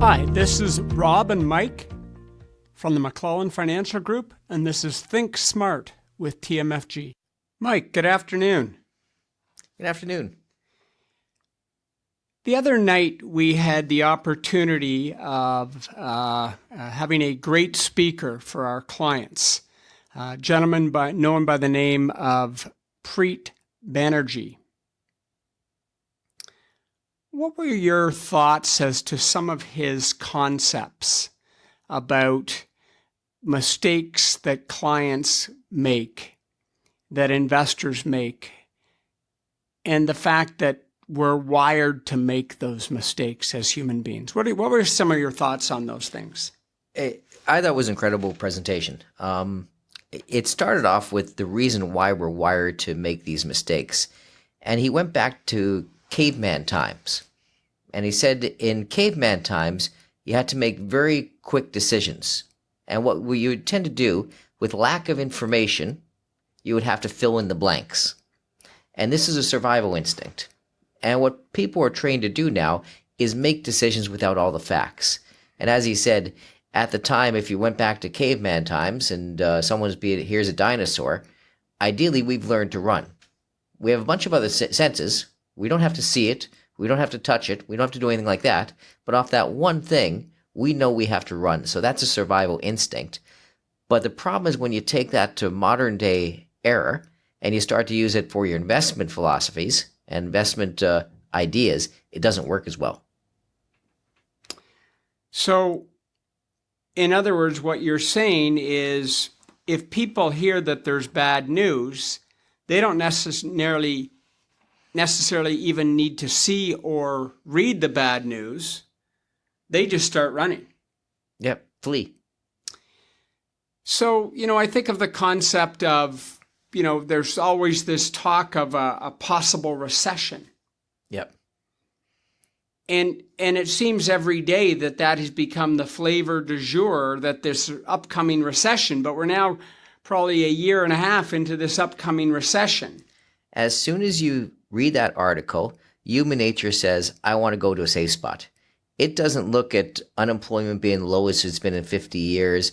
Hi, this is Rob and Mike from the McClellan Financial Group, and this is ThinkSmart with TMFG. Mike, good afternoon. Good afternoon. The other night, we had the opportunity of having a great speaker for our clients, a gentleman known by the name of Preet Banerjee. What were your thoughts as to some of his concepts about mistakes that clients make, that investors make, and the fact that we're wired to make those mistakes as human beings? What were some of your thoughts on those things? I thought it was an incredible presentation. It started off with the reason why we're wired to make these mistakes. And he went back to caveman times. And he said in caveman times, you had to make very quick decisions. And what you would tend to do with lack of information, you would have to fill in the blanks. And this is a survival instinct. And what people are trained to do now is make decisions without all the facts. And as he said, at the time, if you went back to caveman times and here's a dinosaur, ideally we've learned to run. We have a bunch of other senses. We don't have to see it. We don't have to touch it. We don't have to do anything like that. But off that one thing, we know we have to run. So that's a survival instinct. But the problem is when you take that to modern day era and you start to use it for your investment philosophies and investment ideas, it doesn't work as well. So, in other words, what you're saying is if people hear that there's bad news, they don't necessarily even need to see or read the bad news. They just start running. Yep, flee. So, I think of the concept of, there's always this talk of a possible recession. Yep. And it seems every day that has become the flavor du jour, that this upcoming recession, but we're now probably a year and a half into this upcoming recession. As soon as you read that article, human nature says, I want to go to a safe spot. It doesn't look at unemployment being the lowest it's been in 50 years,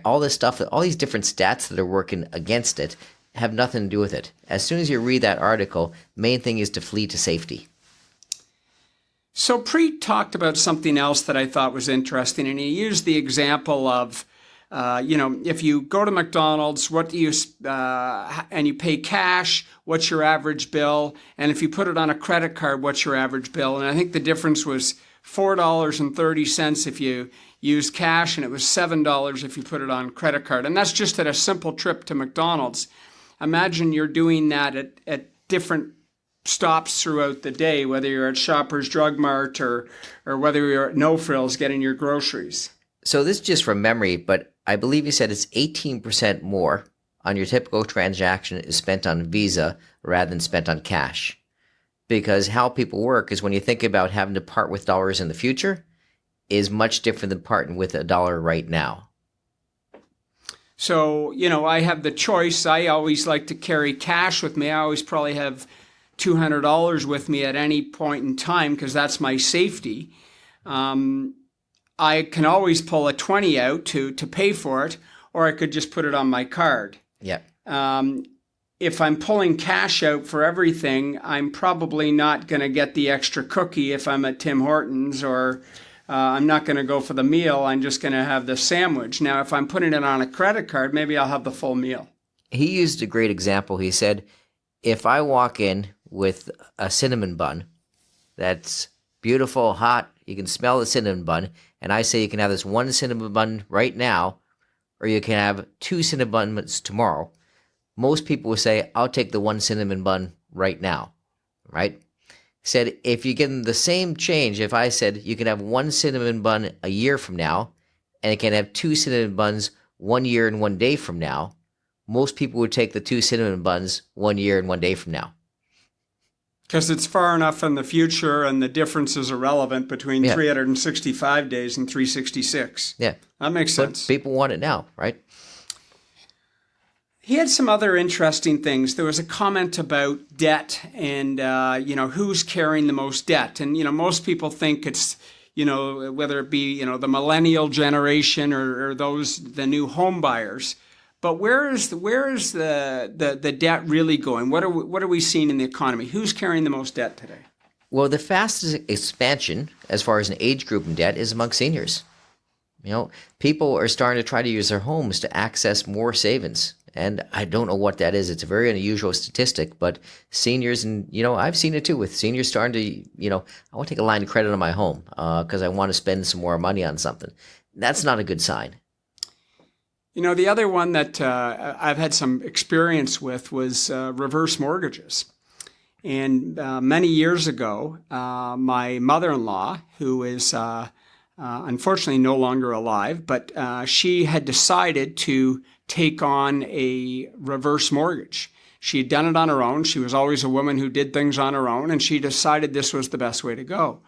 all this stuff, all these different stats that are working against it have nothing to do with it. As soon as you read that article, main thing is to flee to safety. So Preet talked about something else that I thought was interesting, and he used the example of, if you go to McDonald's, and you pay cash, what's your average bill? And if you put it on a credit card, what's your average bill? And I think the difference was $4.30 if you use cash, and it was $7 if you put it on credit card. And that's just at a simple trip to McDonald's. Imagine you're doing that at different stops throughout the day, whether you're at Shoppers Drug Mart or whether you're at No Frills getting your groceries. So this is just from memory, but I believe you said it's 18% more on your typical transaction is spent on Visa rather than spent on cash. Because how people work is when you think about having to part with dollars in the future is much different than parting with a dollar right now. So, I have the choice. I always like to carry cash with me. I always probably have $200 with me at any point in time because that's my safety. I can always pull a 20 out to pay for it, or I could just put it on my card. Yeah. If I'm pulling cash out for everything, I'm probably not going to get the extra cookie if I'm at Tim Hortons, or I'm not going to go for the meal. I'm just going to have the sandwich. Now, if I'm putting it on a credit card, maybe I'll have the full meal. He used a great example. He said, if I walk in with a cinnamon bun that's beautiful, hot, you can smell the cinnamon bun, and I say you can have this one cinnamon bun right now, or you can have 2 cinnamon buns tomorrow, most people will say, I'll take the 1 cinnamon bun right now, right? Said, if you give them the same change, if I said you can have 1 cinnamon bun a year from now, and you can have 2 cinnamon buns 1 year and 1 day from now, most people would take the 2 cinnamon buns 1 year and 1 day from now. Because it's far enough in the future and the difference is irrelevant between 365 days and 366. Yeah. That makes sense. People want it now, right? He had some other interesting things. There was a comment about debt and, who's carrying the most debt. And, most people think it's, whether it be, the millennial generation or the new home buyers. But where is the debt really going? What are we seeing in the economy? Who's carrying the most debt today? Well, the fastest expansion as far as an age group in debt is among seniors. People are starting to try to use their homes to access more savings. And I don't know what that is. It's a very unusual statistic, but seniors, and I've seen it too with seniors starting to, I want to take a line of credit on my home because I want to spend some more money on something. That's not a good sign. The other one that I've had some experience with was reverse mortgages. And many years ago, my mother-in-law, who is unfortunately no longer alive, but she had decided to take on a reverse mortgage. She had done it on her own. She was always a woman who did things on her own, and she decided this was the best way to go.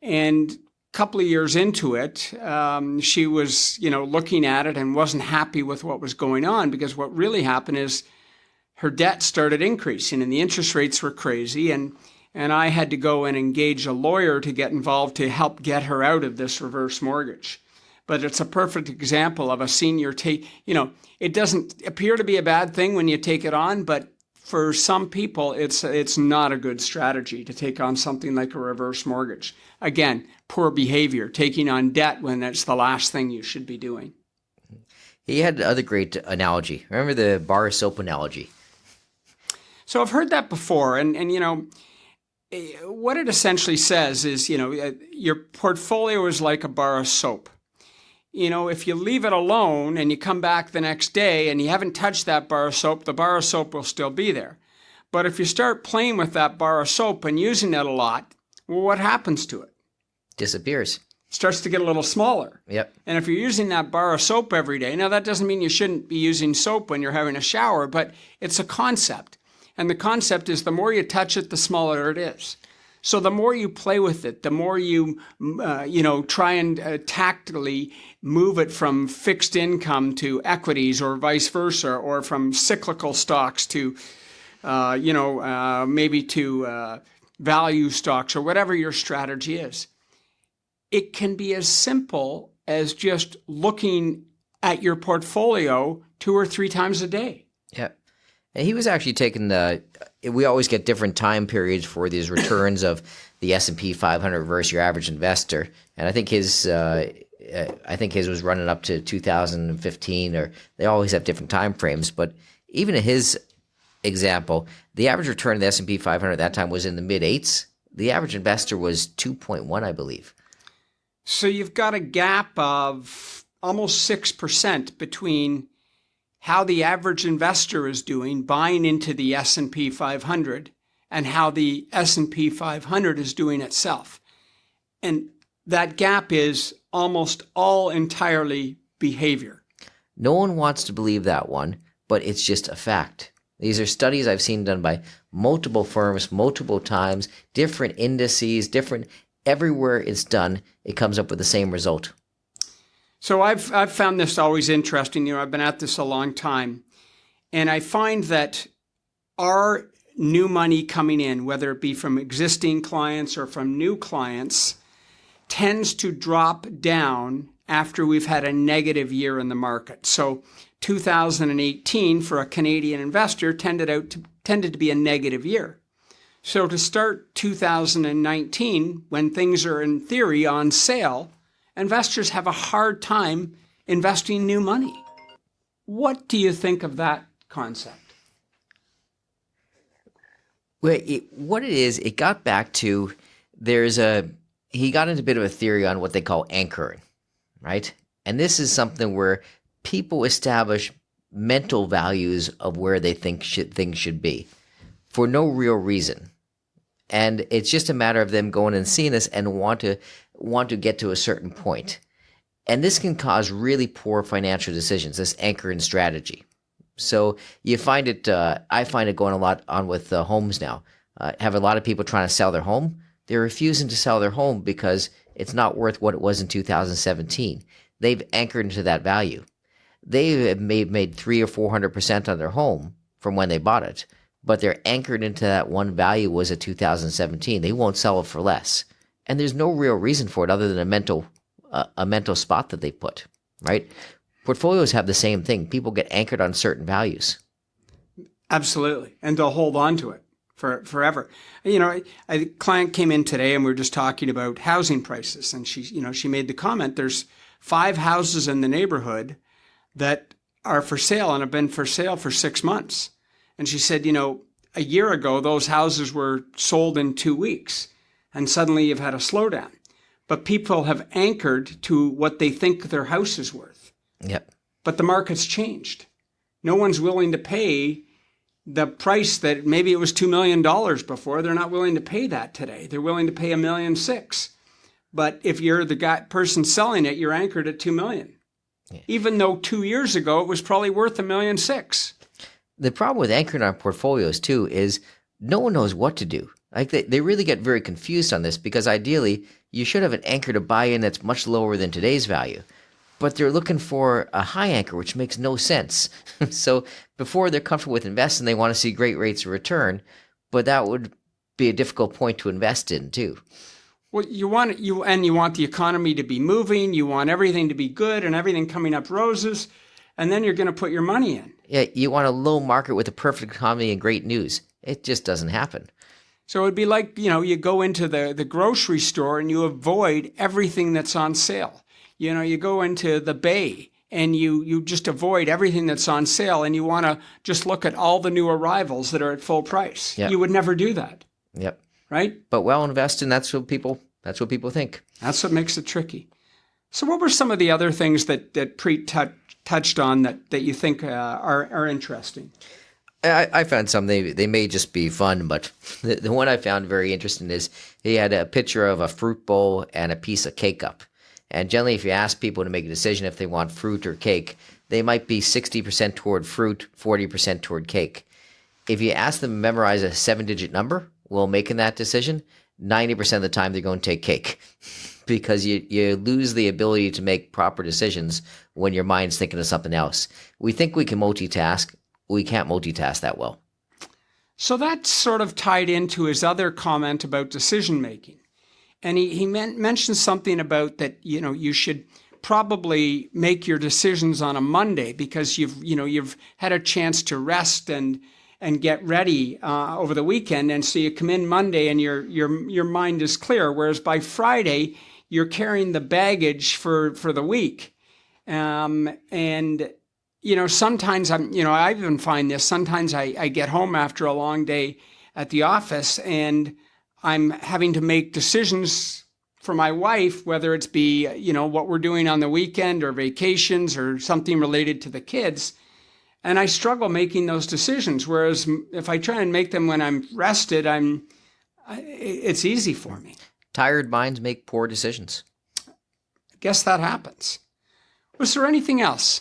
And a couple of years into it, she was, looking at it and wasn't happy with what was going on, because what really happened is her debt started increasing and the interest rates were crazy. And I had to go and engage a lawyer to get involved to help get her out of this reverse mortgage. But it's a perfect example of a senior it doesn't appear to be a bad thing when you take it on, but for some people, it's not a good strategy to take on something like a reverse mortgage. Again, poor behavior, taking on debt when it's the last thing you should be doing. He had another great analogy. Remember the bar of soap analogy? So I've heard that before, and what it essentially says is, your portfolio is like a bar of soap. If you leave it alone and you come back the next day and you haven't touched that bar of soap, the bar of soap will still be there. But if you start playing with that bar of soap and using it a lot, well, what happens to it? Disappears. Starts to get a little smaller. Yep. And if you're using that bar of soap every day, now that doesn't mean you shouldn't be using soap when you're having a shower, but it's a concept. And the concept is the more you touch it, the smaller it is. So the more you play with it, the more you, try and tactically move it from fixed income to equities or vice versa, or from cyclical stocks to, maybe to value stocks, or whatever your strategy is. It can be as simple as just looking at your portfolio 2 or 3 times a day. Yeah. And he was actually taking we always get different time periods for these returns of the S&P 500 versus your average investor. And I think his was running up to 2015, or they always have different time frames. But even in his example, the average return of the S&P 500 at that time was in the mid-8s. The average investor was 2.1, I believe. So you've got a gap of almost 6% between how the average investor is doing buying into the S&P 500 and how the S&P 500 is doing itself. And that gap is almost all entirely behavior. No one wants to believe that one, but it's just a fact. These are studies I've seen done by multiple firms, multiple times, different indices, everywhere it's done, it comes up with the same result. So I've found this always interesting. I've been at this a long time. And I find that our new money coming in, whether it be from existing clients or from new clients, tends to drop down after we've had a negative year in the market. So 2018 for a Canadian investor tended to be a negative year. So to start 2019, when things are in theory on sale, investors have a hard time investing new money. What do you think of that concept? Well, what it is, it got back to he got into a bit of a theory on what they call anchoring, right? And this is something where people establish mental values of where they think things should be for no real reason. And it's just a matter of them going and seeing this and want to get to a certain point. And this can cause really poor financial decisions, this anchoring strategy. So you find it, I find it going a lot on with homes now. Have a lot of people trying to sell their home. They're refusing to sell their home because it's not worth what it was in 2017. They've anchored into that value. They have made 300 or 400% on their home from when they bought it, but they're anchored into that one value was at 2017. They won't sell it for less. and there's no real reason for it other than a mental spot that they put, right? Portfolios have the same thing. People get anchored on certain values. Absolutely. And they'll hold on to it for forever. A client came in today and we were just talking about housing prices. And she made the comment, there's 5 houses in the neighborhood that are for sale and have been for sale for 6 months. And she said, a year ago, those houses were sold in 2 weeks. And suddenly you've had a slowdown. But people have anchored to what they think their house is worth. Yep. But the market's changed. No one's willing to pay the price that maybe it was $2 million before. They're not willing to pay that today. They're willing to pay $1.6 million. But if you're the person selling it, you're anchored at $2 million. Yeah. Even though 2 years ago it was probably worth $1.6 million. The problem with anchoring on portfolios too is no one knows what to do. Like they really get very confused on this because ideally you should have an anchor to buy in that's much lower than today's value. But they're looking for a high anchor, which makes no sense. So before they're comfortable with investing, they want to see great rates of return, but that would be a difficult point to invest in too. Well, you want the economy to be moving, you want everything to be good and everything coming up roses, and then you're going to put your money in. Yeah, you want a low market with a perfect economy and great news. It just doesn't happen. So it'd be like, you go into the grocery store and you avoid everything that's on sale. You go into the Bay and you just avoid everything that's on sale and you want to just look at all the new arrivals that are at full price. Yep. You would never do that. Yep. Right? But well invested, that's what people think. That's what makes it tricky. So what were some of the other things that Preet touched on that you think are interesting? I found some, they may just be fun, but the one I found very interesting is he had a picture of a fruit bowl and a piece of cake up. And generally, if you ask people to make a decision if they want fruit or cake, they might be 60% toward fruit, 40% toward cake. If you ask them to memorize a 7-digit number while making that decision, 90% of the time they're going to take cake because you lose the ability to make proper decisions when your mind's thinking of something else. We think we can multitask. We can't multitask that well. So that's sort of tied into his other comment about decision making. And he mentioned something about that, you should probably make your decisions on a Monday because you've had a chance to rest and get ready over the weekend. And so you come in Monday and your mind is clear. Whereas by Friday, you're carrying the baggage for the week. Sometimes I even find this, sometimes I get home after a long day at the office and I'm having to make decisions for my wife, whether it's be, what we're doing on the weekend or vacations or something related to the kids. And I struggle making those decisions. Whereas if I try and make them when I'm rested, it's easy for me. Tired minds make poor decisions. I guess that happens. Was there anything else?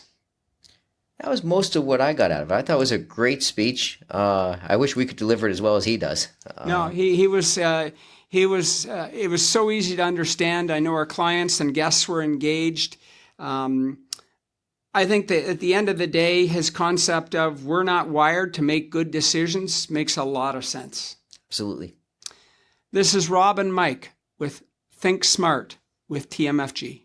That was most of what I got out of it. I thought it was a great speech. I wish we could deliver it as well as he does. No, he was. It was so easy to understand. I know our clients and guests were engaged. I think that at the end of the day, his concept of we're not wired to make good decisions makes a lot of sense. Absolutely. This is Rob and Mike with ThinkSmart with TMFG.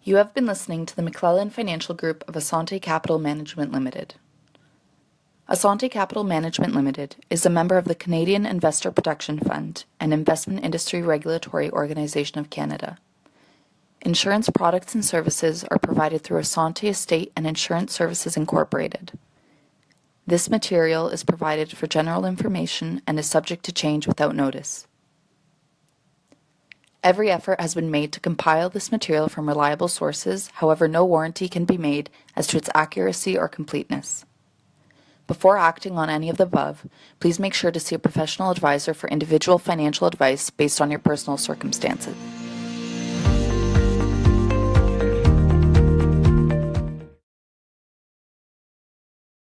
You have been listening to the McClellan Financial Group of Asante Capital Management Limited. Asante Capital Management Limited is a member of the Canadian Investor Protection Fund and Investment Industry Regulatory Organization of Canada. Insurance products and services are provided through Asante Estate and Insurance Services Incorporated. This material is provided for general information and is subject to change without notice. Every effort has been made to compile this material from reliable sources, however, no warranty can be made as to its accuracy or completeness. Before acting on any of the above, please make sure to see a professional advisor for individual financial advice based on your personal circumstances.